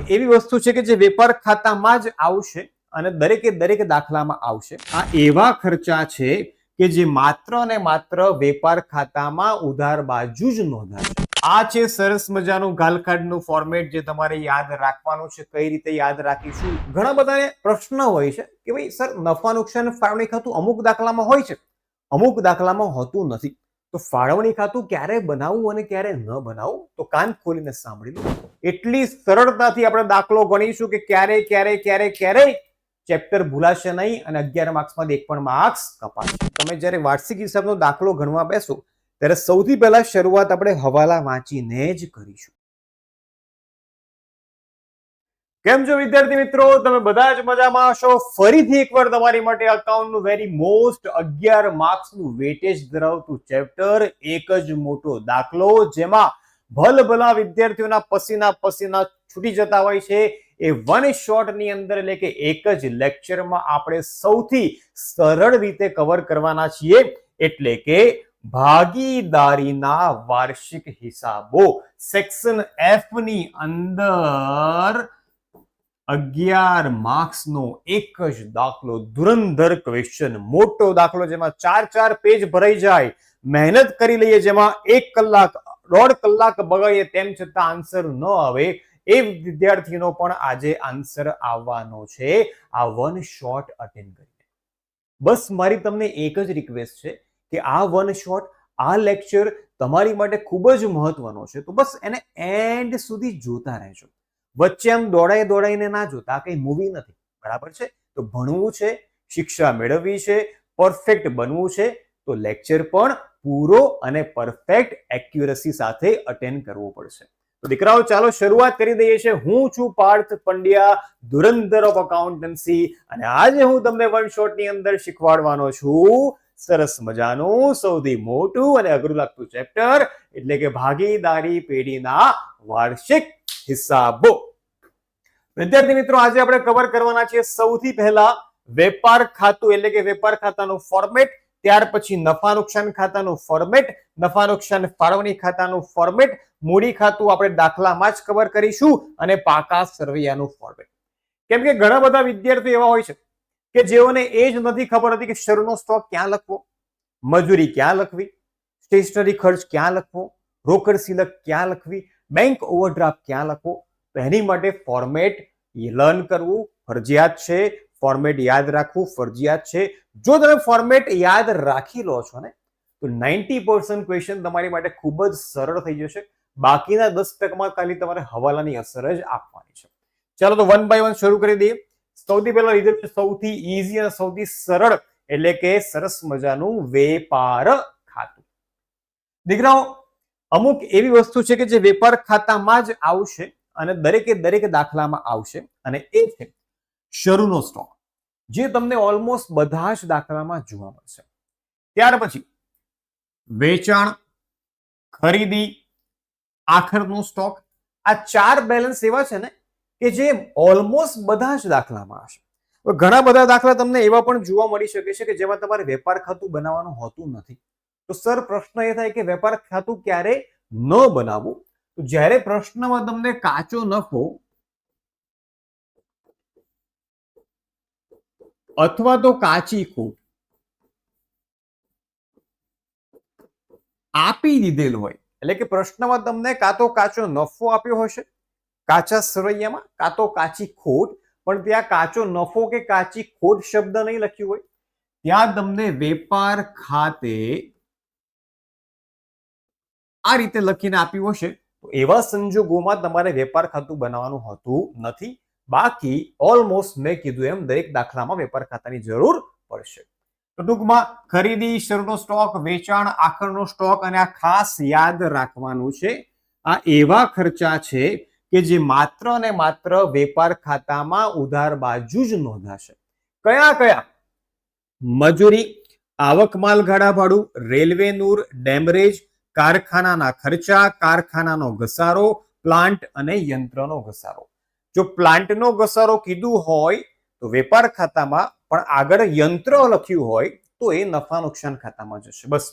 એવી વસ્તુ છે કે જે વેપાર ખાતામાં જ આવશે અને દરેકે દરેક દાખલામાં આવશે. આ એવા ખર્ચા છે કે જે માત્ર ને માત્ર વેપાર ખાતામાં ઉધાર બાજુ જ નોંધાશે. આ છે સરસ મજાનું ગાલકાર્ડનું ફોર્મેટ જે તમારે યાદ રાખવાનું છે. કઈ રીતે યાદ રાખીશું? ઘણા બધાને પ્રશ્ન હોય છે કે ભાઈ સર, નફા નુકસાન ફાળવણી ખાતું અમુક દાખલામાં હોય છે, અમુક દાખલામાં હોતું નથી. તો ફાળવણી ખાતું ક્યારે બનાવવું અને ક્યારે ન બનાવવું, તો કાન ખોલીને સાંભળી લો. એટલી સરળતાથી આપણે દાખલો ગણીશું કે ક્યારે ક્યારે ક્યારે ક્યારેય ચેપ્ટર ભૂલાશે નહીં અને 11 માર્ક્સમાંથી એક પણ માર્ક્સ કપાશે. તમે જ્યારે વાર્ષિક હિસાબનો દાખલો ગણવા બેસો ત્યારે સૌથી પહેલા શરૂઆત આપણે હવાલા વાંચીને જ કરીશું. કેમ છો વિદ્યાર્થી મિત્રો? તમે બધા જ મજામાં હશો. ફરીથી એકવાર તમારી માટે અકાઉન્ટનું વેરી મોસ્ટ 11 માર્ક્સનું વેટેજ ધરાવતું ચેપ્ટર, એક જ મોટો દાખલો જેમાં ભલભલા વિદ્યાર્થીઓના પસીના છૂટી જતા હોય છે. એ વન શોટની અંદર એટલે કે એક જ લેક્ચરમાં આપણે સૌથી સરળ રીતે કવર કરવાના છીએ. એટલે કે ભાગીદારીના વાર્ષિક હિસાબો સેક્શન F ની અંદર 11 માર્ક્સનો એક જ દાખલો, ધુરંધર ક્વેશ્ચન, મોટો દાખલો જેમાં 4 પેજ ભરાઈ જાય. મહેનત કરી લઈએ જેમાં 1 કલાક 1.5 કલાક બગાડીએ તેમ છતાં આન્સર ન આવે એ વિદ્યાર્થીનો પણ આજે આન્સર આવવાનો છે આ વન શોટ અટેન્ડ કરીને. બસ મારી તમને એક જ રિક્વેસ્ટ છે કે આ વન શોટ, આ લેક્ચર તમારી માટે ખૂબ જ મહત્વનો છે. તો બસ એને એન્ડ સુધી જોતા રહેજો. વચ્ચે આમ દોડાઈને ના જોતા. કઈ મૂવી નથી, બરાબર છે? તો ભણવું છે, શિક્ષા મેળવવી છે, પરફેક્ટ બનવું છે, તો લેક્ચર પણ પૂરો અને પરફેક્ટ એક્યુરસી સાથે અટેન્ડ કરવો પડશે. તો દીકરાઓ ચાલો શરૂઆત કરી દઈએ છીએ. હું છું પાર્થ પંડ્યા, ધુરંધર ઓફ અકાઉન્ટન્સી, અને આજે હું તમને વન શોટની અંદર શીખવાડવાનો છું સરસ મજાનું સૌથી મોટું અને અઘરું લાગતું ચેપ્ટર, એટલે કે ભાગીદારી પેઢીના વાર્ષિક હિસાબો. વિદ્યાર્થી મિત્રો, આજે આપણે કવર કરવાના છીએ સૌથી પહેલા વેપાર ખાતું એટલે કે વેપાર ખાતાનું ફોર્મેટ, ત્યાર પછી નફા નુકસાન ખાતાનું ફોર્મેટ, નફા નુકસાન ફાળવણી ખાતાનું ફોર્મેટ, મૂડી ખાતું આપણે દાખલામાં જ કવર કરીશું, અને પાકા સરવૈયાનું ફોર્મેટ. કેમ કે ઘણા બધા વિદ્યાર્થીઓ એવા હોય છે કે જેઓને એ જ નથી ખબર હતી કે શરૂનો સ્ટોક ક્યાં લખવો, મજૂરી ક્યાં લખવી, સ્ટેશનરી ખર્ચ ક્યાં લખવો, રોકડ સિલક ક્યાં લખવી, બેંક ઓવરડ્રાફ્ટ ક્યાં લખવો. તો એની માટે ફોર્મેટ લર્ન કરવું ફરજિયાત છે, ફોર્મેટ યાદ રાખવું ફરજિયાત છે. જો તમે ફોર્મેટ યાદ રાખી લો છો ને તો 90% ક્વેશ્ચન તમારી માટે ખૂબ જ સરળ થઈ જશે. બાકીના 10% ખાલી તમારે હવાલાની અસર જ આપવાની છે. ચાલો તો વન બાય વન શરૂ કરી દઈએ. સૌથી પહેલા લીધેલું છે સૌથી ઈઝી અને સૌથી સરળ, એટલે કે સરસ મજાનું વેપાર ખાતું. દીકરાઓ, અમુક એવી વસ્તુ છે કે જે વેપાર ખાતામાં જ આવશે અને દરેકે દરેક દાખલામાં આવશે, અને એ છે શરૂનો સ્ટોક, જે તમને ઓલમોસ્ટ બધા જ દાખલામાં જોવા મળશે. ત્યાર પછી વેચાણ, ખરીદી, આખરનો સ્ટોક. આ 4 બેલેન્સ એવા છે ને કે જે ઓલમોસ્ટ બધા જ દાખલામાં હશે. ઘણા બધા દાખલા તમને એવા પણ જોવા મળી શકે છે કે જેમાં તમારે વેપાર ખાતું બનાવવાનું હોતું નથી. તો સર, પ્રશ્ન એ થાય કે વેપાર ખાતું ક્યારે ન બનાવવું? તો જ્યારે પ્રશ્નમાં તમને કાચો નફો અથવા તો કાચી ખોટ આપી દીધેલ હોય, એટલે કે પ્રશ્નમાં તમને કાં તો કાચો નફો આપ્યો હશે કાચા સરવૈયામાં, કાં તો કાચી ખોટ, પણ ત્યાં કાચો નફો કે કાચી ખોટ શબ્દ નહીં લખ્યું હોય, ત્યાં તમને વેપાર ખાતે આ રીતે લખીને આપ્યું હશે, તો એવા સંજોગોમાં તમારે વેપાર ખાતું બનાવવાનું હોતું નથી. બાકી ઓલમોસ્ટ મેં કીધું એમ દરેક દાખલામાં વેપાર ખાતાની જરૂર પડશે. તો ટૂંકમાં ખરીદી, શરૂનો સ્ટોક, વેચાણ, આખરનો સ્ટોક, અને આ ખાસ યાદ રાખવાનું છે, આ એવા ખર્ચા છે કે જે માત્ર ને માત્ર વેપાર ખાતામાં ઉધાર બાજુ જ નોંધાશે. કયા કયા? મજૂરી, આવક માલ ગાડા ભાડું, રેલવે નૂર, ડેમરેજ, કારખાનાના ખર્ચા, કારખાનાનો ઘસારો, પ્લાન્ટ અને યંત્રનો ઘસારો. જો પ્લાન્ટનો ઘસારો કીધું હોય તો વેપાર ખાતામાં, પણ આગળ યંત્ર લખ્યું હોય તો એ નફા નુકસાન ખાતામાં જશે. બસ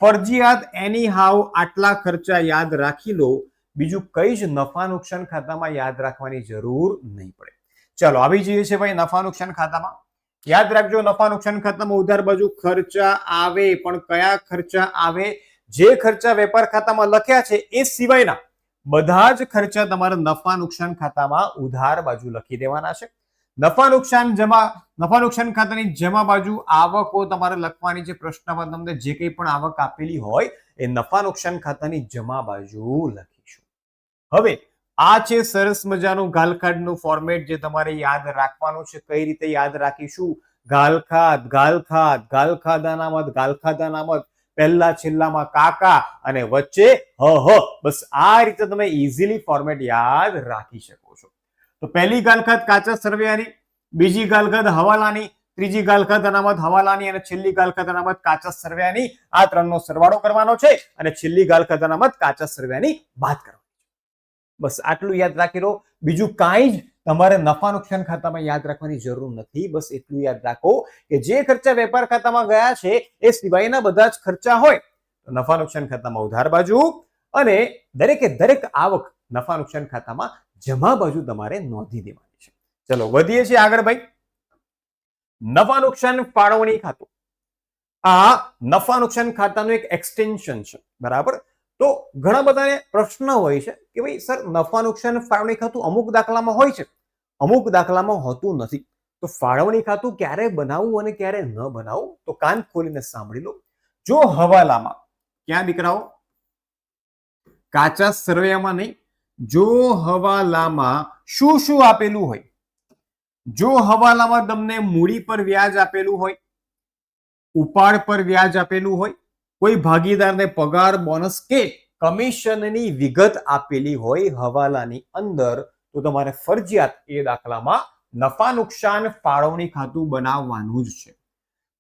ફરજિયાત એની હાવ આટલા ખર્ચા યાદ રાખી લો બીજું કઈ જ નફા નુકસાન ખાતામાં યાદ રાખવાની જરૂર નહીં પડે. ચાલો આવી જઈએ છે ભાઈ નફા નુકસાન ખાતામાં. યાદ રાખજો, નફા નુકસાન ખાતામાં ઉધાર બાજુ ખર્ચા આવે, પણ કયા ખર્ચા આવે? જે ખર્ચા વેપાર ખાતામાં લખ્યા છે એ સિવાયના બધા જ ખર્ચા તમારે નફા નુકસાન ખાતામાં ઉધાર બાજુ લખી દેવાના છે. નફા નુકસાન ખાતાની જમા બાજુ આવકો તમારે લખવાની છે. પ્રશ્નમાં તમને જે કંઈ પણ આવક આપેલી હોય એ નફા નુકસાન ખાતાની જમા બાજુ લખીશું. હવે આ છે સરસ મજાનું ગાલખાડનું ફોર્મેટ જે તમારે યાદ રાખવાનું છે. કઈ રીતે યાદ રાખીશું? ગાલખાદ અનામત, પહેલા છેલ્લામાં કાકા અને વચ્ચે હ. બસ આ રીતે તમે ઇઝીલી ફોર્મેટ યાદ રાખી શકો છો. તો પહેલી ગાલખાદ કાચા સરવૈયાની, બીજી ગાલખાદ હવાલાની, ત્રીજી ગાલખાદ અનામત હવાલાની અને છેલ્લી ગાલખાદ અનામત કાચા સરવૈયાની. આ ત્રણનો સરવાળો કરવાનો છે અને છેલ્લી ગાલખાદ અનામત કાચા સરવૈયાની બાદ કરવાની. બસ આટલું યાદ રાખી લો. બીજું કાંઈ જ તમારે નફા નુકસાન ખાતામાં યાદ રાખવાની જરૂર નથી. બસ એટલું યાદ રાખો કે જે ખર્ચા વેપાર ખાતામાં ગયા છે એ સિવાયના બધા જ ખર્ચા હોય તો નફા નુકસાન ખાતામાં ઉધાર બાજુ અને દરેકે દરેક આવક નફા નુકસાન ખાતામાં જમા બાજુ તમારે નોંધી દેવાની છે. ચલો વધીએ છીએ આગળ ભાઈ. નફા નુકસાન ફાળવણી ખાતું, આ નફા નુકસાન ખાતાનું એક એક્સટેન્શન છે, બરાબર? તો ઘણા બધાને પ્રશ્ન હોય છે કે ભાઈ સર નફા નુકસાન ફાળવણી ખાતું અમુક દાખલામાં હોય છે, અમુક દાખલામાં હોતું નથી. તો ફાળવણી ખાતું ક્યારે બનાવવું અને ક્યારે ન બનાવવું, તો કાન ખોલીને સાંભળી લો. જો હવાલામાં, ક્યાં દીકરાઓ? કાચા સરવૈયામાં નહીં. જો હવાલામાં શું શું આપેલું હોય? જો હવાલામાં તમને મૂડી પર વ્યાજ આપેલું હોય, ઉપાડ પર વ્યાજ આપેલું હોય, કોઈ ભાગીદારને પગાર, બોનસ કે કમિશનની વિગત આપેલી હોય હવાલાની અંદર, તો તમારે ફરજિયાત એ દાખલામાં નફા નુકસાન ફાળવણી ખાતું બનાવવાનું જ છે.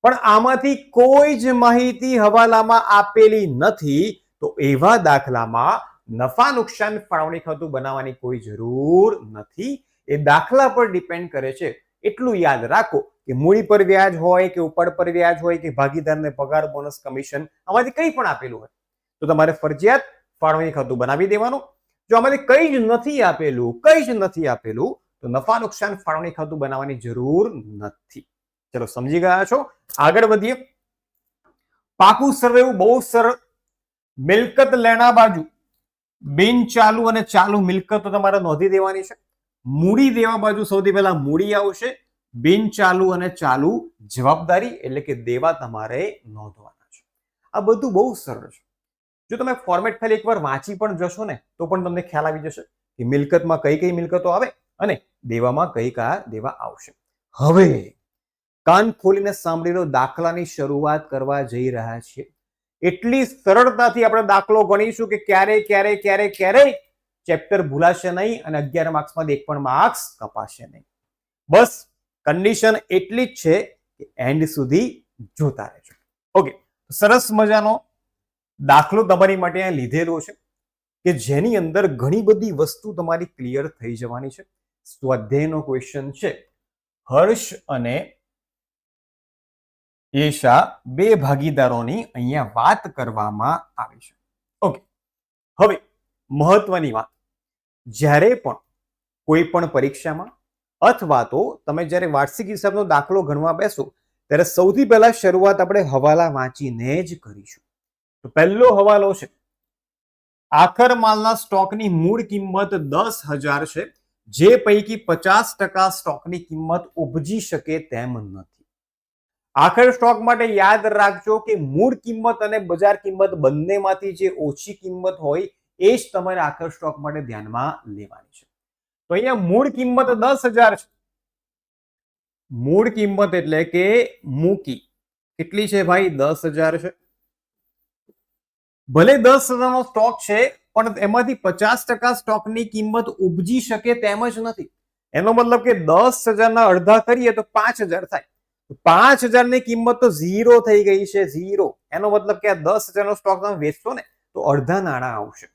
પણ આમાંથી કોઈ જ માહિતી હવાલામાં આપેલી નથી, તો એવા દાખલામાં નફા નુકસાન ફાળવણી ખાતું બનાવવાની કોઈ જરૂર નથી. એ દાખલા પર ડિપેન્ડ કરે છે. એટલું યાદ રાખો કે મૂડી પર વ્યાજ હોય કે ઉપાડ પર વ્યાજ હોય કે ભાગીદારને પગાર, બોનસ, કમિશન, આમાંથી કંઈ પણ આપેલું હોય તો તમારે ફરજિયાત ફાળવણી ખાતું બનાવી દેવાનું. જો આમાંથી કંઈ જ નથી આપેલું તો નફા નુકસાન ફાળવણી ખાતું બનાવવાની જરૂર નથી. ચલો સમજી ગયા છો? આગળ વધીએ. પાકું સરવૈયું બહુ સરળ. મિલકત લેણા બાજુ બિન ચાલુ અને ચાલુ મિલકતો તમારે નોંધી દેવાની છે. મૂડી દેવા બાજુ સૌથી પહેલા મૂડી આવશે, બિન ચાલુ અને ચાલુ જવાબદારી એટલે કે દેવા તમારે નોંધવાના છે. આ બધું બહુ સરળ છે. જો તમે ફોર્મેટ ખાલી એકવાર વાંચી પણ જશો ને તો પણ તમને ખ્યાલ આવી જશે કે મિલકતમાં કઈ કઈ મિલકતો આવે અને દેવામાં કઈ કયા દેવા આવશે. હવે કાન ખોલીને સાંભળી લો, દાખલાની શરૂઆત કરવા જઈ રહ્યા છીએ. એટલી સરળતાથી આપણે દાખલો ગણીશું કે ક્યારે ચેપ્ટર ભૂલાશે નહીં અને 11 માર્ક્સમાંથી એક પણ માર્ક્સ કપાશે નહીં. બસ કન્ડિશન એટલી જ છે કે એન્ડ સુધી જોતા રહેજો. ઓકે, સરસ મજાનો દાખલો તમારી માટે અહીંયા લીધેલો છે કે જેની અંદર ઘણી બધી વસ્તુ તમારી ક્લિયર થઈ જવાની છે. સ્વાધ્યાયનો ક્વેશ્ચન છે. હર્ષ અને યેશા બે ભાગીદારોની અહીંયા વાત કરવામાં આવી છે. ઓકે, હવે મહત્વની વાત, જ્યારે પણ કોઈ પણ પરીક્ષામાં અથવા તો તમે જ્યારે વાર્ષિક હિસાબનો દાખલો ગણવા બેસો ત્યારે સૌથી પહેલા શરૂઆત આપણે હવાલા વાંચીને જ કરીશું. તો પહેલો હવાલો છે, આખર માલના સ્ટોકની મૂળ કિંમત 10,000 છે, જે પૈકી 50% સ્ટોકની કિંમત ઉપજી શકે તેમ નથી. આખર સ્ટોક માટે યાદ રાખજો કે મૂળ કિંમત અને બજાર કિંમત બંનેમાંથી જે ઓછી કિંમત હોય એ જ તમારે આખર સ્ટોક માટે ધ્યાનમાં લેવાની છે. તો અહીંયા મૂળ કિંમત 10,000 છે. મૂળ કિંમત એટલે કે મૂકી કેટલી છે ભાઈ? 10,000 છે. ભલે 10,000 નો સ્ટોક છે પણ એમાંથી 50% સ્ટોકની કિંમત ઉપજી શકે તેમ જ નથી. એનો મતલબ કે 10,000 ના અડધા કરીએ તો 5,000 થાય. 5,000 ની કિંમત તો 0 થઈ ગઈ છે, 0. એનો મતલબ કે આ 10,000 નો સ્ટોક તમે વેચશો ને તો અડધા નાણાં આવશે.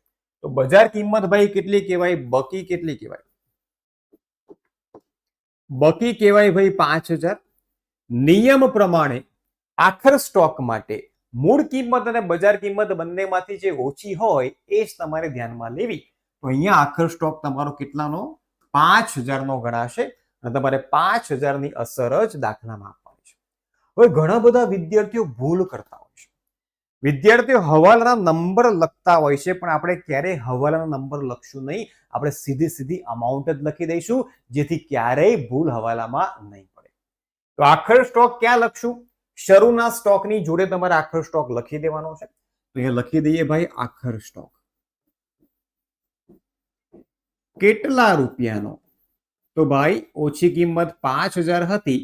તો બજાર કિંમત ભાઈ કેટલી કહેવાય? બકી કેટલી કહેવાય? બકી કહેવાય ભાઈ 5,000. નિયમ પ્રમાણે આખર સ્ટોક માટે મૂળ કિંમત અને બજાર કિંમત બંનેમાંથી જે ઓછી હોય એ જ તમારે ધ્યાનમાં લેવી. તો અહીંયા આખર સ્ટોક તમારો કેટલાનો 5000 નો ગણાશે અને તમારે 5000 ની અસર જ દાખલામાં આપવાની છે. હવે ઘણા બધા વિદ્યાર્થીઓ ભૂલ કરતા હોય છે. વિદ્યાર્થીઓ હવાલાના નંબર લખતા હોય છે, પણ આપણે ક્યારેય હવાલાના નંબર લખશું નહીં. આપણે સીધી અમાઉન્ટ જ લખી દઈશું, જેથી ક્યારેય ભૂલ હવાલામાં નહીં પડે. તો આખર સ્ટોક ક્યાં લખશું? શરૂના સ્ટોકની જોડે તમારે આખર સ્ટોક લખી દેવાનો છે. તો અહીંયા લખી દઈએ ભાઈ આખર સ્ટોક કેટલા રૂપિયાનો? તો ભાઈ ઓછી કિંમત 5000 હતી,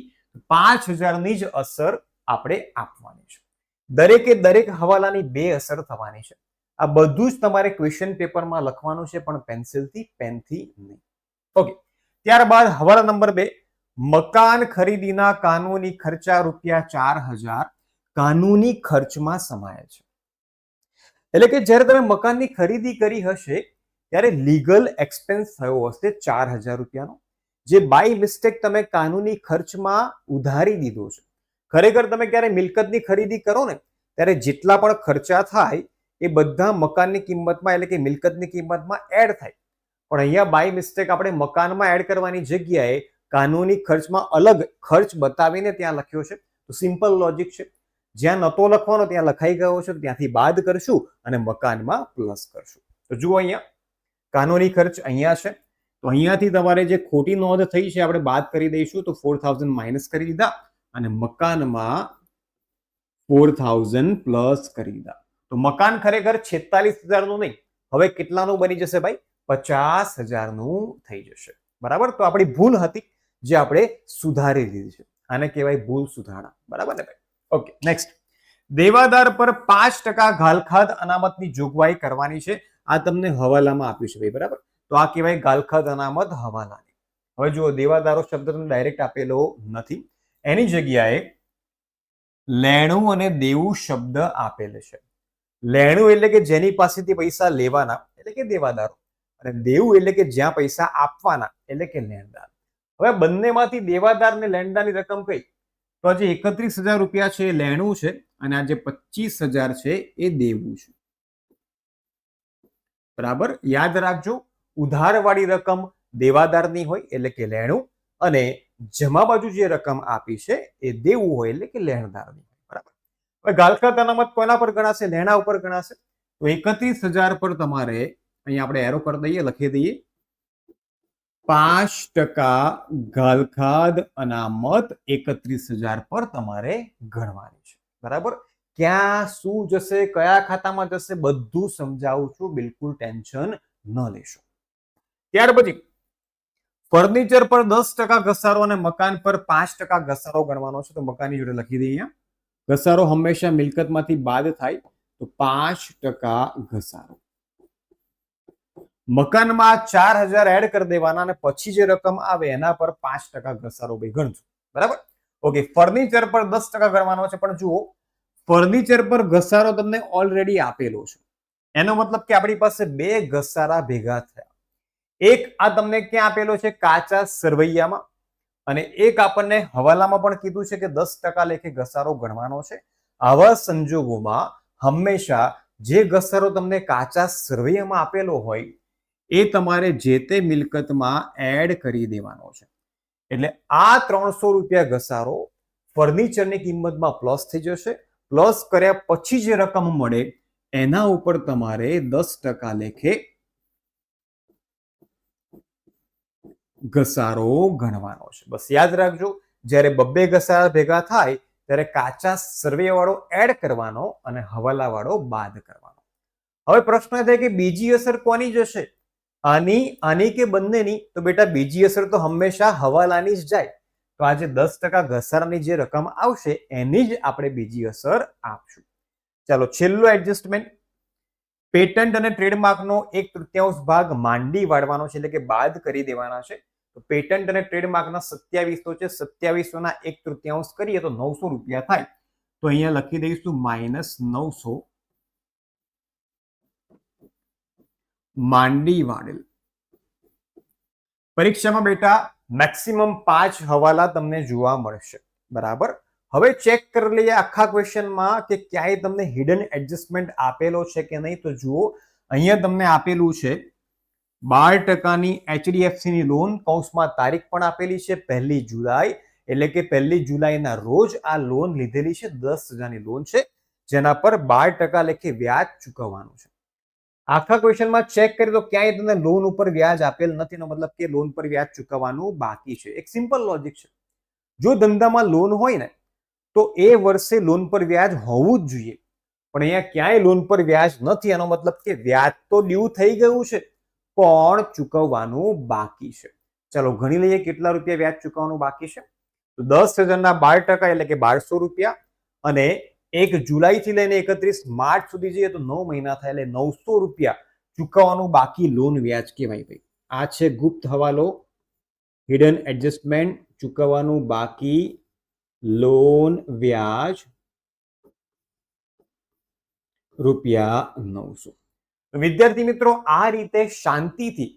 5000 ની જ અસર આપણે આપવાની છે. દરેક હવાલાની 2 અસર થવાની છે. આ બધું જ તમારે ક્વેશ્ચન પેપરમાં લખવાનું છે, પણ પેન્સિલથી પેનથી નહીં. ઓકે, ત્યારબાદ હવાલા નંબર 2, મકાન ખરીદીના કાનૂની ખર્ચા રૂપિયા 4000 કાનૂની ખર્ચમાં સમાયેલ છે. એટલે કે જ્યારે તમે મકાનની ખરીદી કરી હશે ત્યારે લીગલ એક્સપેન્સ થયો હશે 4000 રૂપિયાનો, જે બાય મિસ્ટેક તમે કાનૂની ખર્ચમાં ઉધારી દીધો છે. ખરેખર તમે ક્યારે મિલકતની ખરીદી કરો ને ત્યારે જેટલા પણ ખર્ચા થાય એ બધા મકાનની કિંમતમાં એટલે કે મિલકતની કિંમતમાં એડ થાય. પણ અહીંયા બાય મિસ્ટેક આપણે મકાનમાં એડ કરવાની જગ્યાએ કાનૂની ખર્ચમાં અલગ ખર્ચ બતાવીને ત્યાં લખ્યો છે. તો સિમ્પલ લોજિક છે, જ્યાં નતો લખવાનો ત્યાં લખાઈ ગયો છે, ત્યાંથી બાદ કરશું અને મકાનમાં પ્લસ કરશું. તો જુઓ અહીંયા કાનૂની ખર્ચ અહીંયા છે, તો અહીંયાથી તમારે જે ખોટી નોંધ થઈ છે આપણે બાદ કરી દઈશું. તો 4000 માઇનસ કરી દીધા અને મકાનમાં 4000 પ્લસ કરી દીધા. તો મકાન ખરેખર 46000 નું નહીં, હવે કેટલાનું બની જશે ભાઈ? 50000 નું થઈ જશે. બરાબર. તો આપણી ભૂલ હતી જે આપણે સુધારી દીધી છે. આને કહેવાય ભૂલ સુધારણા. બરાબર ને ભાઈ? Okay, next. દેવાદાર પર 5% ગાલખાદ અનામતની જોગવાઈ કરવાની છે. આ તમને હવાલામાં આપ્યું છે ભાઈ. બરાબર. તો આ કહેવાય ગાલખાદ અનામત હવાલાની. હવે જુઓ, દેવાદારો શબ્દ તમને ડાયરેક્ટ આપેલો નથી, એની જગ્યાએ લેણું અને દેવું શબ્દ આપેલ છે. લેણું એટલે કે જેની પાસેથી પૈસા લેવાના એટલે કે દેવાદારો, અને દેવું એટલે કે જ્યાં પૈસા આપવાના એટલે કે લેણદાર. હવે બંનેમાંથી દેવાદાર ને લેણદારની રકમ કઈ? તો આજે 31000 રૂપિયા છે એ લેણું છે અને આજે 25000 છે એ દેવું છે. બરાબર. યાદ રાખજો, ઉધારવાળી રકમ દેવાદારની હોય એટલે કે લેણું, અને જમા બાજુ જે રકમ આપી છે એ દેવું હોય એટલે કે લેણદારની. બરાબર. હવે ગાલખાદ અનામત કોના પર ગણાશે? લેણા ઉપર ગણાશે. તો 31000 પર તમારે અહીંયા આપણે એરો કરી દઈએ, લખી દઈએ 5% ગાલખાદ અનામત 31000 પર તમારે ગણવાની છે. બરાબર. ક્યાં શું જશે, કયા ખાતામાં જશે, બધું સમજાવું છું, બિલકુલ ટેન્શન ન લેશો. ત્યાર પછી ફર્નિચર પર 10% ઘસારો અને મકાન પર 5% ઘસારો ગણવાનો છે. તો મકાનની જોડે લખી દઈએ અહીંયા. ઘસારો હંમેશા મિલકતમાંથી બાદ થાય, તો 5% ઘસારો. મકાનમાં 4000 એડ કરી દેવાના અને પછી જે રકમ આવે એના પર 5% ઘસારો ભાઈ ગણજો. બરાબર. ઓકે, ફર્નિચર પર 10% ગણવાનો છે, પણ જુઓ ફર્નિચર પર ઘસારો તમને ઓલરેડી આપેલો છે. એનો મતલબ કે આપણી પાસે 2 ઘસારા ભેગા થયા. એક આ તમને ક્યાં આપેલો છે? કાચા સરવૈયામાં, અને એક આપણને હવાલામાં પણ કીધું છે કે 10% લેખે ઘસારો ગણવાનો છે. આવા સંજોગોમાં હંમેશા જે ઘસારો તમને કાચા સરવૈયામાં આપેલો હોય એ તમારે જે તે મિલકતમાં એડ કરી દેવાનો છે. એટલે આ 300 રૂપિયા ઘસારો ફર્નિચરની કિંમતમાં પ્લસ થઈ જશે. પ્લસ કર્યા પછી જે રકમ મળે એના ઉપર તમારે 10% લેખે ઘસારો ગણવાનો છે. બસ યાદ રાખજો, જ્યારે 2 ઘસારા ભેગા થાય ત્યારે કાચા સરવૈયા વાળો એડ કરવાનો અને હવાલા વાળો બાદ કરવાનો. હવે પ્રશ્ન થાય કે બીજી અસર કોની જશે? આની કે બંનેની? તો બેટા બીજી અસર તો હંમેશા હવાલાની જ જાય. તો આજે 10% ઘસારાની જે રકમ આવશે એની જ આપણે બીજી અસર આપશું. ચાલો, છેલ્લો એડજસ્ટમેન્ટ. પેટન્ટ અને ટ્રેડમાર્કનો 1/3 ભાગ માંડી વાળવાનો છે, એટલે કે બાદ કરી દેવાના છે. તો પેટન્ટ અને ટ્રેડમાર્કના 2700 છે, 2700 ના 1/3 કરીએ તો 900 રૂપિયા થાય. તો અહીંયા લખી દઈશું -900 માંડી વાળેલ. પરીક્ષામાં બેટા મેક્સિમમ 5 હવાલા તમને જોવા મળશે. બરાબર. હવે ચેક કરી લઈએ આખા ક્વેશ્ચનમાં કે ક્યાંય તમને હિડન એડજસ્ટમેન્ટ આપેલો છે કે નહીં. તો જુઓ, અહીંયા તમને આપેલું છે 12% HDFC ની લોન, કૌંસમાં તારીખ પણ આપેલી છે 1 જુલાઈ, એટલે કે 1 જુલાઈના રોજ આ લોન લીધેલી છે. 10,000ની લોન છે, જેના પર 12% લેખે વ્યાજ ચૂકવવાનું છે. આખા ક્વેશ્ચનમાં ચેક કરીએ તો ક્યાંય તમને લોન ઉપર વ્યાજ આપેલ નથી, એનો મતલબ કે લોન પર વ્યાજ ચૂકવવાનું બાકી છે. એક સિમ્પલ લોજિક છે. જો ધંધામાં લોન હોય ને તો એ વર્ષે લોન પર વ્યાજ હોવું જ જોઈએ, પણ અહીંયા ક્યાંય લોન પર વ્યાજ નથી, એનો મતલબ કે વ્યાજ તો ડ્યુ થઈ ગયું છે પણ ચૂકવવાનું બાકી છે. ચાલો ગણી લઈએ કેટલા રૂપિયા વ્યાજ ચૂકવવાનું બાકી છે. તો 10,000ના 12% એટલે કે 1200 રૂપિયા, અને 1 જુલાઈથી લઈને 31 માર્ચ સુધી જઈએ તો 9 મહિના થાય એટલે 900 રૂપિયા ચૂકવવાનું બાકી લોન વ્યાજ કહેવાય. ભાઈ આ છે ગુપ્ત હવાલો, હિડન એડજસ્ટમેન્ટ, ચૂકવવાનું બાકી લોન વ્યાજ ₹900. વિદ્યાર્થી મિત્રો, આ રીતે શાંતિથી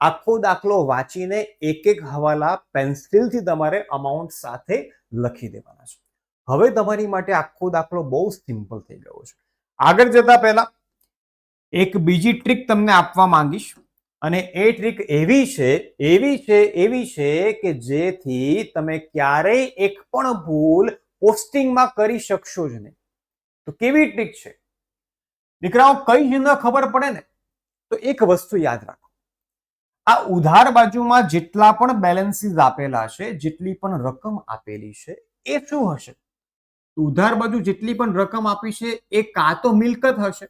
આખો દાખલો વાંચીને એક એક હવાલા પેન્સિલથી તમારે અમાઉન્ટ સાથે લખી દેવાના છે. હવે તમારી માટે આખો દાખલો બહુ સિમ્પલ થઈ ગયો છે. આગળ જતા પહેલા એક બીજી ટ્રીક તમને આપવા માંગીશ, અને એ ટ્રીક એવી છે કે જેથી તમે ક્યારેય એક પણ ભૂલ પોસ્ટિંગમાં કરી શકશો જ નહીં. તો કેવી ટ્રીક છે દીકરાઓ? કઈ જ ન ખબર પડે ને તો એક વસ્તુ યાદ રાખો, આ ઉધાર બાજુમાં જેટલા પણ બેલેન્સીસ આપેલા છે, જેટલી પણ રકમ આપેલી છે, એ શું હશે? ઉધાર બાજુ જેટલી પણ રકમ આપી છે એ કાં તો મિલકત હશે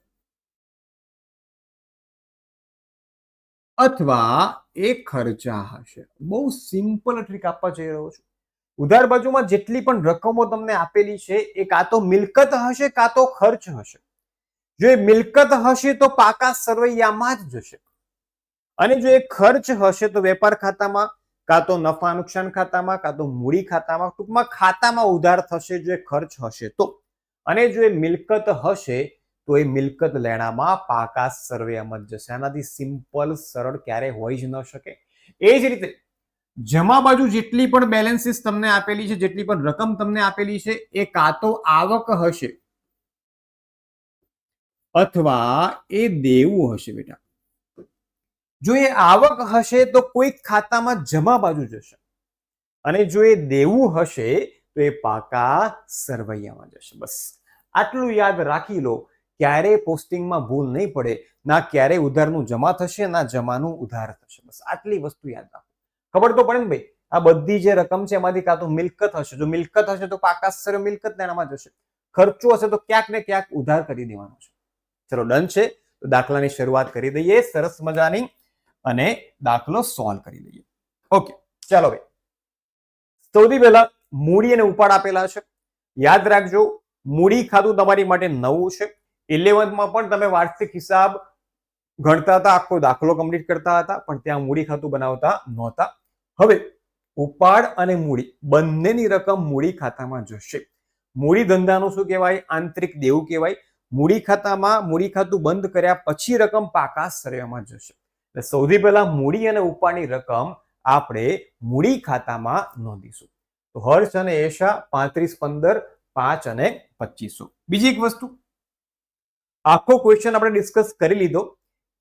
અથવા એ ખર્ચા હશે. બહુ સિમ્પલ ટ્રીક આપવા જઈ રહ્યો છું. ઉધાર બાજુમાં જેટલી પણ રકમો તમને આપેલી છે એ કાં તો મિલકત હશે કાં તો ખર્ચ હશે. જો એ મિલકત હશે તો પાકા સરવૈયામાં જ જશે, અને જો એ ખર્ચ હશે તો વેપાર ખાતામાં, કાં તો નફા નુકસાન ખાતામાં, કાં તો મૂડી ખાતામાં, ટૂંકમાં ખાતામાં ઉધાર થશે જો એ ખર્ચ હશે તો. અને જો એ મિલકત હશે તો એ મિલકત લેણામાં પાકા સરવૈયામાં જ જશે. આનાથી સિમ્પલ સરળ ક્યારે હોઈ જ ન શકે. એ જ રીતે જમા બાજુ જેટલી પણ બેલેન્સીસ તમને આપેલી છે, જેટલી પણ રકમ તમને આપેલી છે, એ કાં તો આવક હશે અથવા એ દેવું હશે. બેટા જો એ આવક હશે તો કોઈ ખાતામાં જમા બાજુ જશે, અને જો એ દેવું હશે તો એ પાકા સરવૈયામાં જશે. બસ આટલું યાદ રાખી લો, ક્યારે પોસ્ટિંગમાં ભૂલ નહીં પડે. ના ક્યારે ઉધારનું જમા થશે, ના જમાનું ઉધાર થશે. બસ આટલી વસ્તુ યાદ રાખો. ખબર તો પડે ને ભાઈ, આ બધી જે રકમ છે એમાંથી કાં તો મિલકત હશે, જો મિલકત હશે તો પાકા સરવૈયા મિલકત લેણામાં જશે, ખર્ચો હશે તો ક્યાંક ને ક્યાંક ઉધાર કરી દેવાનો છે. ચલો ડન છે. તો દાખલાની શરૂઆત કરી દઈએ સરસ મજાની, અને દાખલો સોલ્વ કરી દઈએ. ઓકે ચાલો ભાઈ, સૌથી પહેલા મૂડી અને ઉપાડ આપેલા છે. યાદ રાખજો, મૂડી ખાતું તમારી માટે નવું છે. 11th પણ તમે વાર્ષિક હિસાબ ગણતા હતા, આખો દાખલો કમ્પ્લીટ કરતા હતા, પણ ત્યાં મૂડી ખાતું બનાવતા નહોતા. હવે ઉપાડ અને મૂડી બંનેની રકમ મૂડી ખાતામાં જશે. મૂડી ધંધાનું શું કહેવાય? આંતરિક દેવું કહેવાય. મૂડી ખાતામાં મૂડી ખાતું બંધ કર્યા પછી રકમ પાકા સરવૈયામાં જશે. એટલે સૌથી પહેલા મૂડી અને ઉપાડની રકમ આપણે મૂડી ખાતામાં નોંધીશું. તો હર્ષ અને એશા 35, 15, 5 અને 2500. બીજી એક વસ્તુ, આખો ક્વેશ્ચન આપણે ડિસ્કસ કરી લીધો.